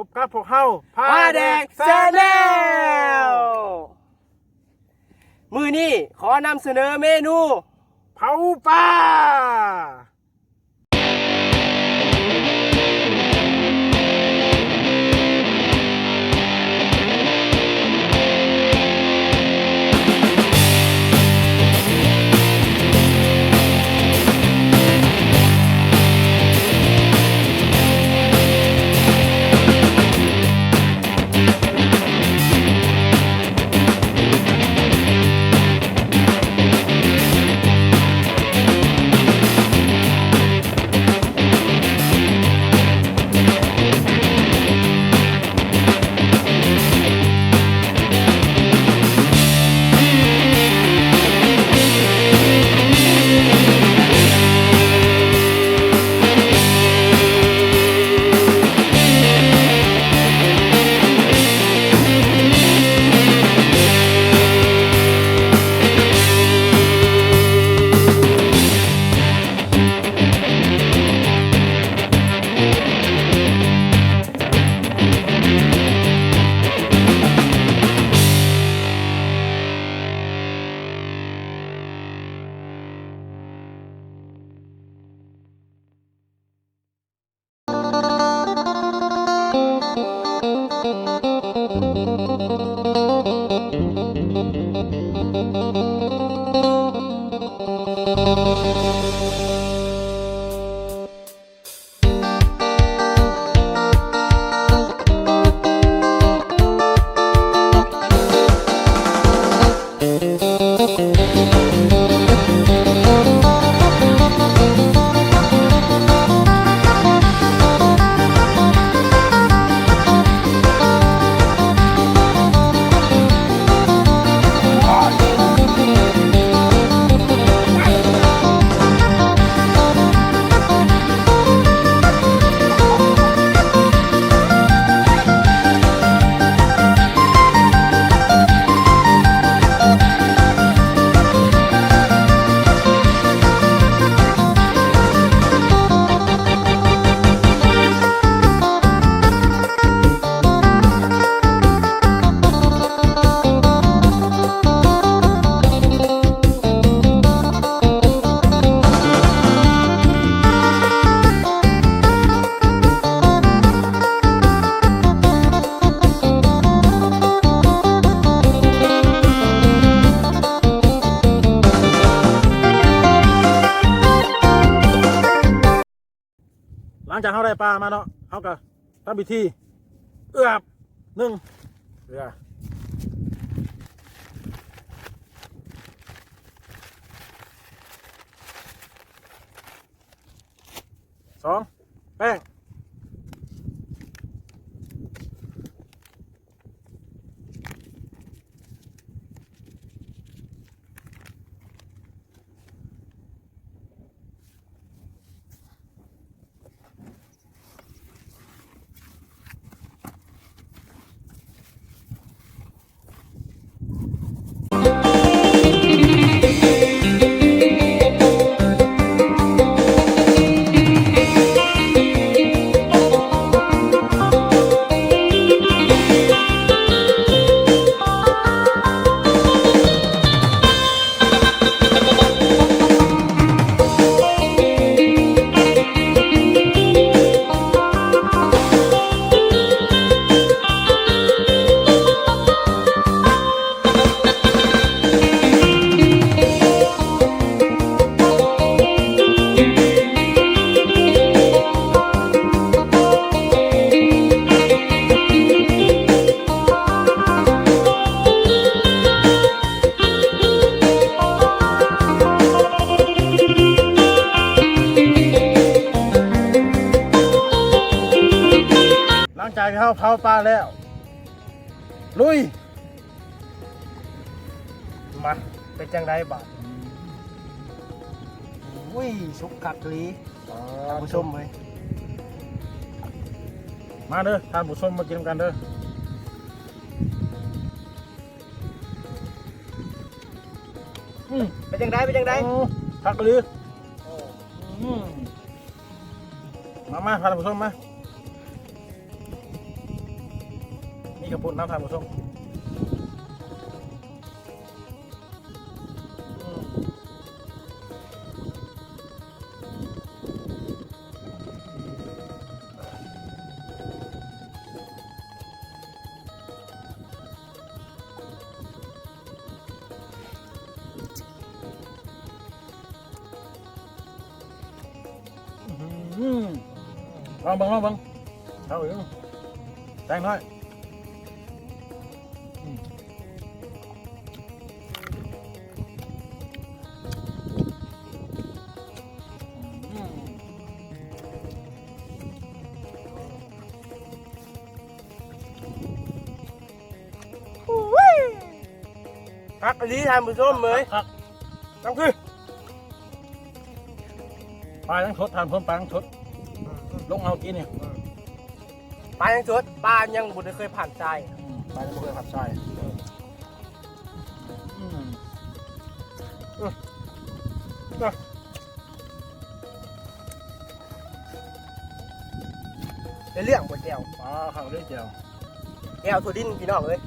พบกับพวกเฮาผ้าแดงแชนแนลมือนี้ขอนำเสนอเมนูเผาปลาหลังจากเขาได้ปลามาเนาะเขาก็ทำพิธีเอือบหนึ่งเรือสองแป้งจากเขาเผาปลาแล้วลุยมาเป็นจังไดบาดอุ้ยสุกกัดลีท่านผู้ชมเลยมาเด้อท่านผู้ชมมากินกันเด้อเป็นจังไดผักกะหรี่มาท่านผู้ชมมา กระปุกน้ำทานผสมลองเบังเอาอีกแตงน้อยพักอันนี้ทานผู้ชมเหมย ครับ ต้องคือ ปลาทั้งชดทานเพิ่มปลาทั้งชดลงเอากินเนี่ย ปลายังสดปลายังบุญเคยผ่านใจ ปลาทั้งเพิ่มผัดทราย ในเรื่องบนแก้ว ปลาข้าวเรียเจียว แก้วถั่วดินพี่น้องเลย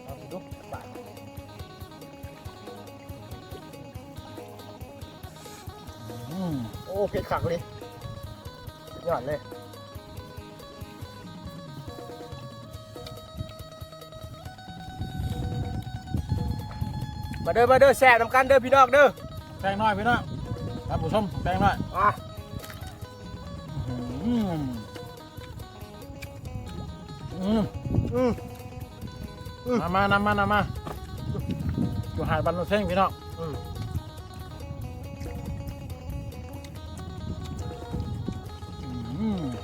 เอาสิดูปลาโอ้เผ็ดขักเลยยอดเลยมาเด้อแซ่บน้ำกันเด้อพี่น้องเด้อ แตงน้อยพี่น้องทานผสมแตงน้อย อ่ะ อืม มานำมาอยู่หาดบันโนเซ้งพี่น้อง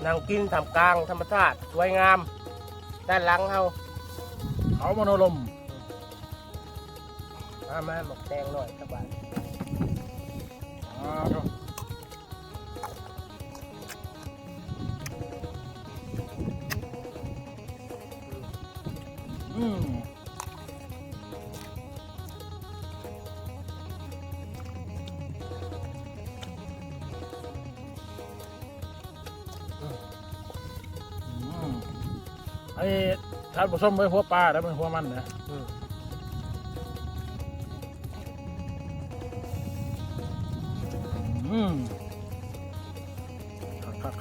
นั่งกินทำกลางธรรมชาติสวยงามด้านหลังเฮา เขามโนลม มาหมกแดงหน่อยครับบ้าน ไอ้ทานผสมไว้หัวปลาแล้วเป็นหัวมันนะ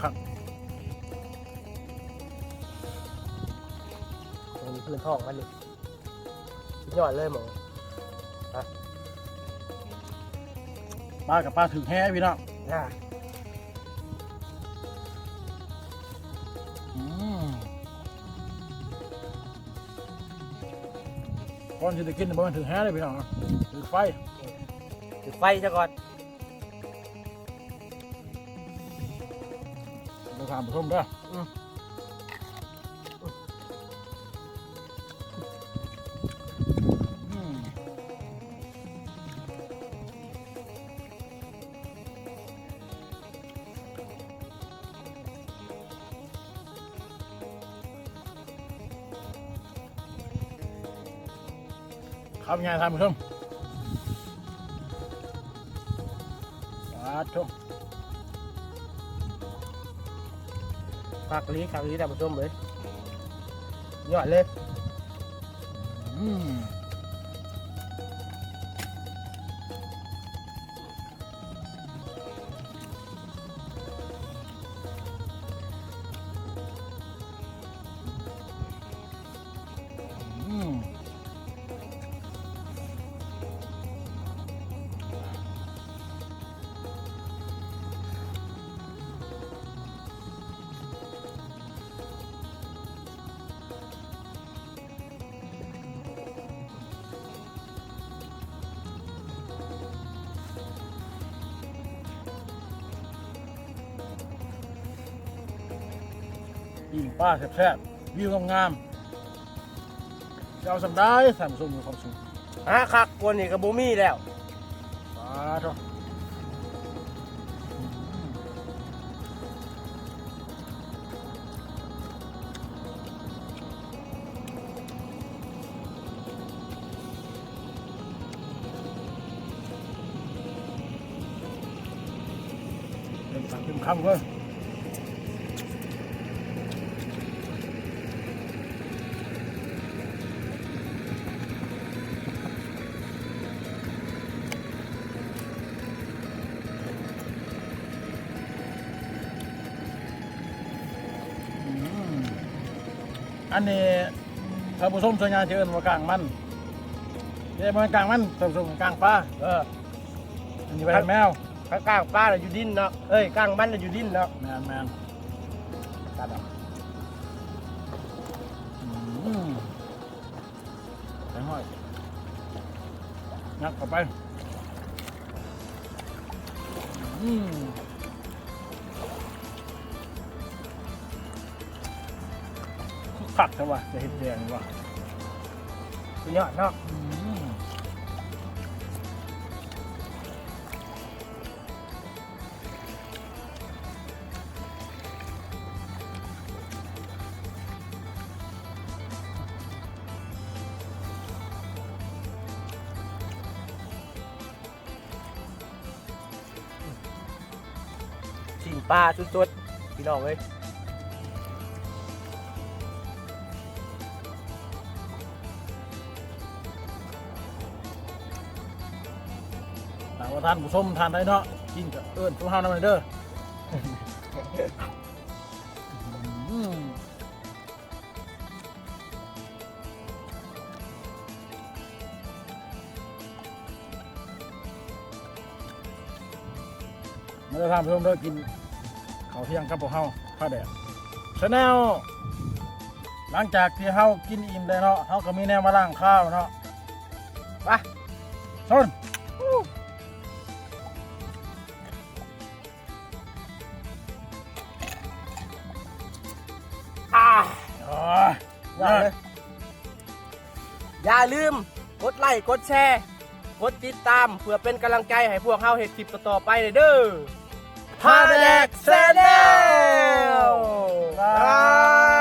คัก มีพื้นท้องมันนี่สุดยอดเลยหมอ ปลากับปลาถึงแห้พี่น้อง น่า ก่อนที่จะกินเนี่ยมันถึงแห้เลยพี่น้องถึงไฟ จุดไฟซะก่อน เราทานผสมด้วยครับยังไงทานผสมชม ผักลีแต่ผสมเลยยอดเลย ยิงป้าแซ่บๆวิวงามๆจะเอาสำได้ทานผสมมีความสุข คักกวนนี่กับบูมี่แล้ว ชม เต็มปากเต็มคำเลยอันนี้ท่านผู้ชมส่วนใหญ่จะเอิ้นว่ากลางมันเดี๋ยวมันกลางมันท่านผู้ชมกลางปลาอันนี้ไปแมว ข้างกลางปลาเราอยู่ดินเนาะเอ้ยกลางบ้านเราอยู่ดินเนาะ แมนตัดออก แตงห้อยงัดเข้าไปขัดใช่ป่ะจะเห็นแดงว่ะ สุดยอดเนาะสิ่งปลาสุดๆพี่น้องเอ้ย แต่ว่าท่านผู้ชมทานได้เนาะกินกับเอิ้นทุกห้าวน้ำมันเด้อมาได้ทานผู้ชมเด้อกินข้าวเที่ยงกับพวกเฮาข้าวแดดชาแนลหลังจากที่เฮากินอิ่มได้เนาะเฮาก็มีแนวมาล้างข้าวเนาะไปชนอย่าลืมกดไลค์กดแชร์กดติดตามเพื่อเป็นกำลังใจให้พวกเราเฮ็ดคลิปต่อๆไปเด้อพาแดกแชนแนล